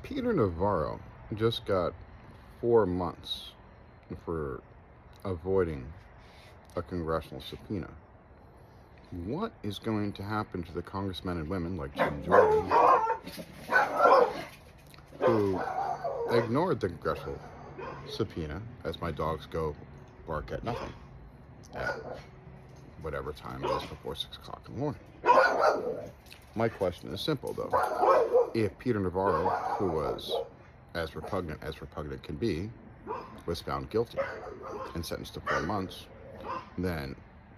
Peter Navarro just got 4 months for avoiding a congressional subpoena. What is going to happen to the congressmen and women like Jim Jordan who ignored the congressional subpoena as my dogs go bark at nothing at whatever time it is before 6 o'clock in the morning? My question is simple, though. If Peter Navarro, who was as repugnant can be, was found guilty and sentenced to 4 months, then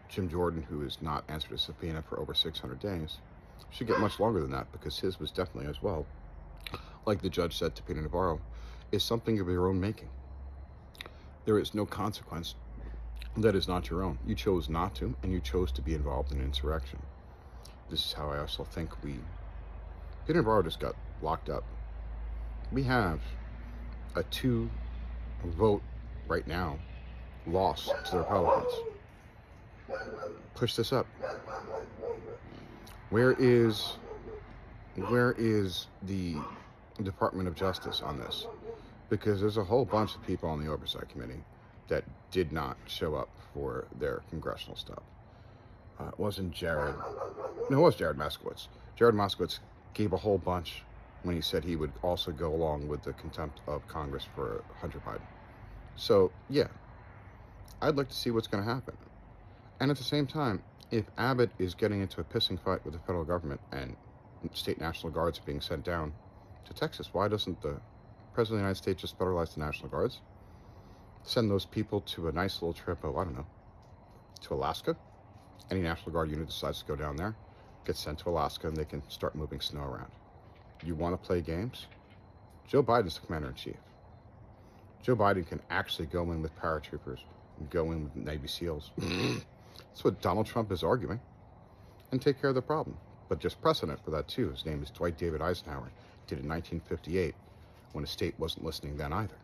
Jim Jordan, who has not answered a subpoena for over 600 days, should get much longer than that, because his was definitely, as well, like the judge said to Peter Navarro, is something of your own making. There is no consequence that is not your own. You chose not to, and you chose to be involved in insurrection. This is how I also think Peter Navarro just got locked up. We have a 2-vote right now loss to the Republicans. Push this up. Where is the Department of Justice on this? Because there's a whole bunch of people on the Oversight Committee that did not show up for their congressional stuff. It wasn't Jared. No, it was Jared Moskowitz. Jared Moskowitz gave a whole bunch when he said he would also go along with the contempt of Congress for Hunter Biden. So, yeah, I'd like to see what's going to happen. And at the same time, if Abbott is getting into a pissing fight with the federal government and state National Guards are being sent down to Texas, why doesn't the President of the United States just federalize the National Guards? Send those people to a nice little trip, to Alaska. Any National Guard unit decides to go down there, gets sent to Alaska, and they can start moving snow around. You want to play games? Joe Biden's the commander-in-chief. Joe Biden can actually go in with paratroopers and go in with Navy SEALs. That's what Donald Trump is arguing. And take care of the problem. But just precedent for that, too. His name is Dwight David Eisenhower. He did it in 1958, when the state wasn't listening then either.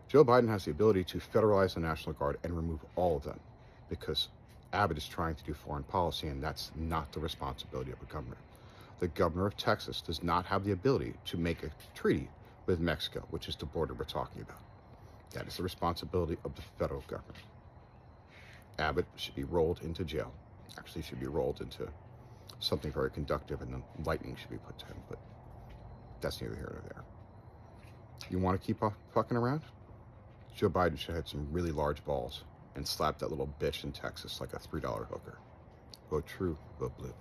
Joe Biden has the ability to federalize the National Guard and remove all of them, because Abbott is trying to do foreign policy, and that's not the responsibility of a governor. The governor of Texas does not have the ability to make a treaty with Mexico, which is the border we're talking about. That is the responsibility of the federal government. Abbott should be rolled into jail. Actually, should be rolled into something very conductive, and then lightning should be put to him, but that's neither here nor there. You want to keep fucking around? Joe Biden should have some really large balls and slap that little bitch in Texas like a $3 hooker. Vote true, vote blue.